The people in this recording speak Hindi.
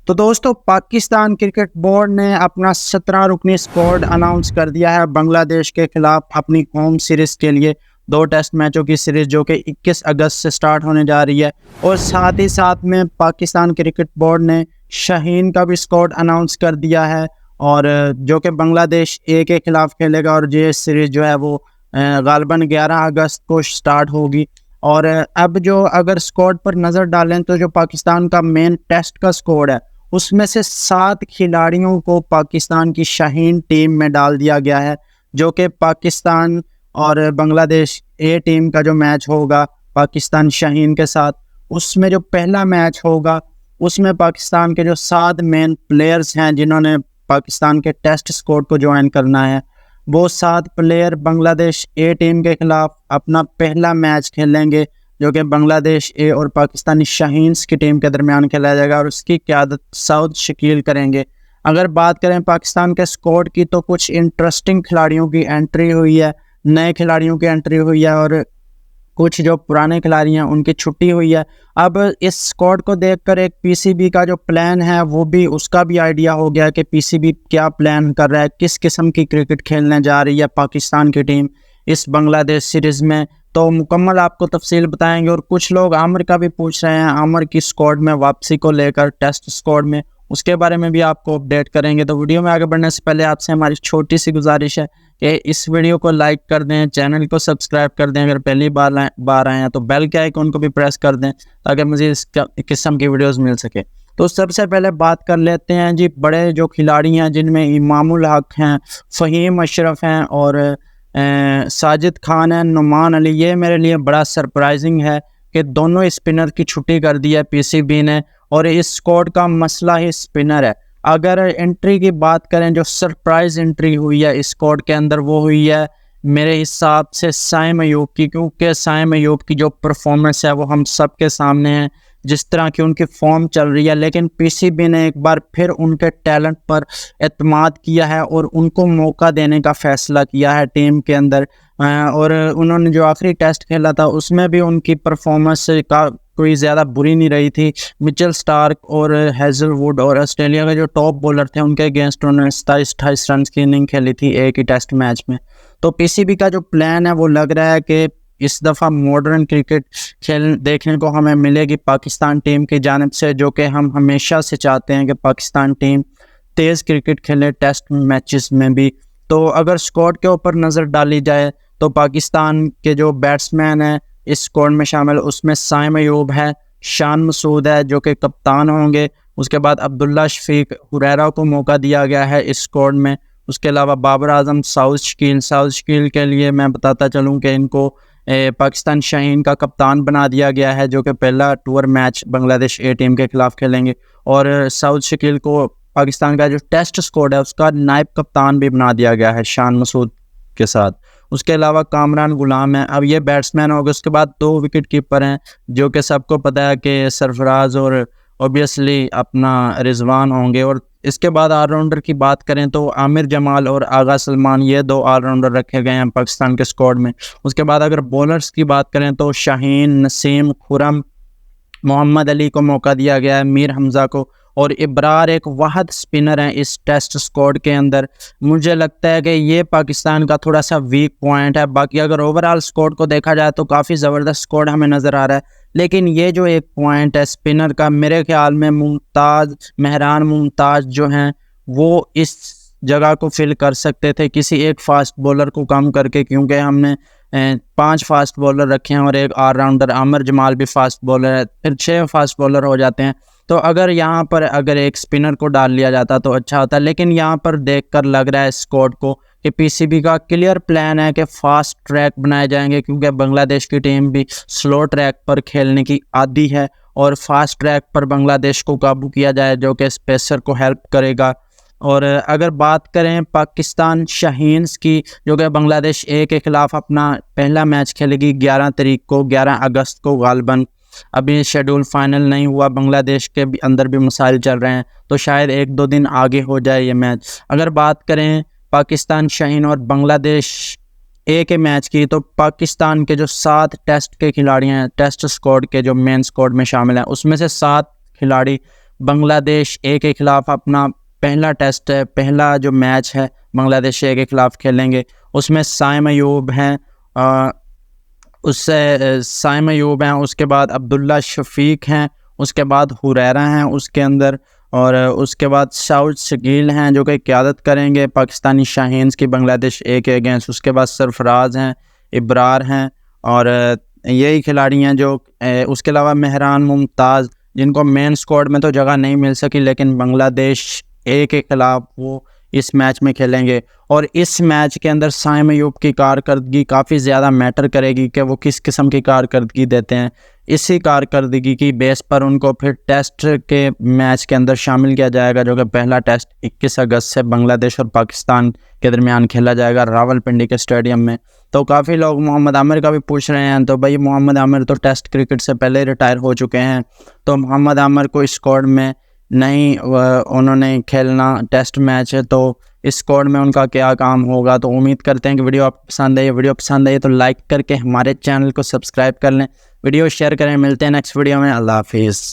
तो दोस्तों, पाकिस्तान क्रिकेट बोर्ड ने अपना 17 रुकनी स्क्वाड अनाउंस कर दिया है बांग्लादेश के खिलाफ अपनी होम सीरीज के लिए। 2 टेस्ट मैचों की सीरीज जो कि 21 अगस्त से स्टार्ट होने जा रही है। और साथ ही साथ में पाकिस्तान क्रिकेट बोर्ड ने शाहीन का भी स्क्वाड अनाउंस कर दिया है, और जो कि बांग्लादेश ए के खिलाफ खेलेगा। और ये सीरीज जो है वो गालबन 11 अगस्त को स्टार्ट होगी। और अब जो अगर स्क्वाड पर नज़र डालें तो जो पाकिस्तान का मेन टेस्ट का स्क्वाड है उसमें से 7 खिलाड़ियों को पाकिस्तान की शाहीन टीम में डाल दिया गया है, जो कि पाकिस्तान और बांग्लादेश ए टीम का जो मैच होगा पाकिस्तान शाहीन के साथ, उसमें जो पहला मैच होगा उसमें पाकिस्तान के जो 7 मेन प्लेयर्स हैं जिन्होंने पाकिस्तान के टेस्ट स्क्वाड को ज्वाइन करना है, वो 7 प्लेयर बांग्लादेश ए टीम के खिलाफ अपना पहला मैच खेलेंगे, जो कि बांग्लादेश ए और पाकिस्तानी शाहीन्स की टीम के दरमियान खेला जाएगा। और उसकी क़यादत सऊद शकील करेंगे। अगर बात करें पाकिस्तान के स्क्वाड की, तो कुछ इंटरेस्टिंग खिलाड़ियों की एंट्री हुई है, नए खिलाड़ियों की एंट्री हुई है, और कुछ जो पुराने खिलाड़ी हैं उनकी छुट्टी हुई है। अब इस स्क्वाड को देखकर एक पीसीबी का जो प्लान है वो भी, उसका भी आइडिया हो गया कि पीसीबी क्या प्लान कर रहा है, किस किस्म की क्रिकेट खेलने जा रही है पाकिस्तान की टीम इस बांग्लादेश सीरीज़ में। तो मुकम्मल आपको तफसील बताएंगे। और कुछ लोग आमिर का भी पूछ रहे हैं, आमिर की स्क्वाड में वापसी को लेकर टेस्ट स्क्वाड में, उसके बारे में भी आपको अपडेट करेंगे। तो वीडियो में आगे बढ़ने से पहले आपसे हमारी छोटी सी गुजारिश है कि इस वीडियो को लाइक कर दें, चैनल को सब्सक्राइब कर दें, अगर पहली बार आए हैं तो बेल के आइकन को भी प्रेस कर दें ताकि मुझे इस किस्म की वीडियोस मिल सके। तो सबसे पहले बात कर लेते हैं जी बड़े जो खिलाड़ी हैं, जिनमें इमामुल हक हैं, फ़हीम अशरफ हैं और साजिद खान है, नुमान अली। ये मेरे लिए बड़ा सरप्राइजिंग है कि दोनों स्पिनर की छुट्टी कर दी है पीसीबी ने, और इस स्क्वाड का मसला ही स्पिनर है। अगर एंट्री की बात करें, जो सरप्राइज एंट्री हुई है इस स्क्वाड के अंदर, वो हुई है मेरे हिसाब से साइम अयूब की, क्योंकि साइम अयूब की जो परफॉर्मेंस है वो हम सब के सामने है, जिस तरह की उनकी फॉर्म चल रही है। लेकिन पीसीबी ने एक बार फिर उनके टैलेंट पर एतमाद किया है और उनको मौका देने का फ़ैसला किया है टीम के अंदर। और उन्होंने जो आखिरी टेस्ट खेला था उसमें भी उनकी परफॉर्मेंस का कोई ज़्यादा बुरी नहीं रही थी। मिचेल स्टार्क और हेजलवुड और ऑस्ट्रेलिया के जो टॉप बॉलर थे उनके अगेंस्ट उन्होंने 27-28 रन की इनिंग खेली थी एक ही टेस्ट मैच में। तो पीसीबी का जो प्लान है वो लग रहा है कि इस दफ़ा मॉडर्न क्रिकेट खेल देखने को हमें मिलेगी पाकिस्तान टीम की जानिब से, जो कि हम हमेशा से चाहते हैं कि पाकिस्तान टीम तेज़ क्रिकेट खेले टेस्ट मैचेस में भी। तो अगर स्क्वाड के ऊपर नज़र डाली जाए तो पाकिस्तान के जो बैट्समैन हैं इस स्क्वाड में शामिल, उसमें साइम अयूब है, शान मसूद है जो कि कप्तान होंगे। उसके बाद अब्दुल्ला शफीक हुरैरा को मौका दिया गया है इस स्क्वाड में। उसके अलावा बाबर आजम, सऊद शकील के लिए मैं बताता चलूँ कि इनको पाकिस्तान शाहीन का कप्तान बना दिया गया है, जो कि पहला टूर मैच बांग्लादेश ए टीम के खिलाफ खेलेंगे। और सऊद शकील को पाकिस्तान का जो टेस्ट स्क्वाड है उसका नायब कप्तान भी बना दिया गया है शान मसूद के साथ। उसके अलावा कामरान गुलाम है। अब ये बैट्समैन हो गए। उसके बाद 2 विकेट कीपर हैं, जो कि सबको पता है कि सरफराज और ऑब्वियसली अपना रिजवान होंगे। और इसके बाद ऑलराउंडर की बात करें तो आमिर जमाल और आगा सलमान, ये 2 ऑलराउंडर रखे गए हैं पाकिस्तान के स्क्वाड में। उसके बाद अगर बॉलर्स की बात करें तो शाहीन, नसीम, खुरम, मोहम्मद अली को मौका दिया गया है, मीर हमज़ा को, और इब्रार एक वाहद स्पिनर हैं इस टेस्ट स्क्वाड के अंदर। मुझे लगता है कि ये पाकिस्तान का थोड़ा सा वीक पॉइंट है। बाकी अगर ओवरऑल स्क्वाड को देखा जाए तो काफ़ी ज़बरदस्त स्क्वाड हमें नज़र आ रहा है, लेकिन ये जो एक पॉइंट है स्पिनर का, मेरे ख्याल में महरान मुमताज़ जो हैं वो इस जगह को फिल कर सकते थे किसी एक फास्ट बॉलर को कम करके, क्योंकि हमने 5 फास्ट बॉलर रखे हैं और एक ऑलराउंडर, आमिर जमाल भी फास्ट बॉलर है, फिर 6 फास्ट बॉलर हो जाते हैं। तो अगर यहाँ पर अगर एक स्पिनर को डाल लिया जाता तो अच्छा होता। लेकिन यहाँ पर देखकर लग रहा है स्क्वाड को कि पीसीबी का क्लियर प्लान है कि फास्ट ट्रैक बनाए जाएंगे, क्योंकि बांग्लादेश की टीम भी स्लो ट्रैक पर खेलने की आदी है, और फास्ट ट्रैक पर बांग्लादेश को काबू किया जाए जो कि स्पेसर को हेल्प करेगा। और अगर बात करें पाकिस्तान शाहीन्स की, जो कि बांग्लादेश ए के खिलाफ अपना पहला मैच खेलेगी 11 अगस्त को गालबन। अभी शेड्यूल फाइनल नहीं हुआ, बांग्लादेश के भी अंदर भी मसाइल चल रहे हैं, तो शायद 1-2 दिन आगे हो जाए ये मैच। अगर बात करें पाकिस्तान शाहीन और बांग्लादेश ए के मैच की, तो पाकिस्तान के जो 7 टेस्ट के खिलाड़ी हैं टेस्ट स्क्वाड के जो मेन स्क्वाड में शामिल हैं, उसमें से 7 खिलाड़ी बांग्लादेश ए के ख़िलाफ़ अपना पहला टेस्ट है, पहला जो मैच है बांग्लादेश ए के ख़िलाफ़ खेलेंगे। उसमें साइम अयूब हैं, साइम अयूब हैं, उसके बाद अब्दुल्ला शफीक हैं, उसके बाद हुरैरा हैं उसके अंदर, और उसके बाद साउद शकील हैं जो कि क़यादत करेंगे पाकिस्तानी शाहीन्स की बांग्लादेश ए के अगेंस्ट। उसके बाद सरफराज हैं, इब्रार हैं, और यही खिलाड़ी हैं जो उसके अलावा मेहरान मुमताज़, जिनको मेन स्क्वाड में तो जगह नहीं मिल सकी, लेकिन बांग्लादेश ए के ख़िलाफ़ वो इस मैच में खेलेंगे। और इस मैच के अंदर साइम अयूब की कारकर्दगी काफ़ी ज़्यादा मैटर करेगी कि वो किस किस्म की कारकर्दगी देते हैं। इसी कारकर्दगी की बेस पर उनको फिर टेस्ट के मैच के अंदर शामिल किया जाएगा, जो कि पहला टेस्ट 21 अगस्त से बांग्लादेश और पाकिस्तान के दरमियान खेला जाएगा रावलपिंडी के स्टेडियम में। तो काफ़ी लोग मोहम्मद आमिर का भी पूछ रहे हैं, तो भाई मोहम्मद आमिर तो टेस्ट क्रिकेट से पहले रिटायर हो चुके हैं, तो मोहम्मद आमिर को इस स्क्वाड में नहीं उन्होंने खेलना टेस्ट मैच है, तो इस स्क्वाड में उनका क्या काम होगा। तो उम्मीद करते हैं कि वीडियो आपको पसंद आई। वीडियो पसंद आई तो लाइक करके हमारे चैनल को सब्सक्राइब कर लें, वीडियो शेयर करें। मिलते हैं नेक्स्ट वीडियो में। अल्लाह हाफिज़।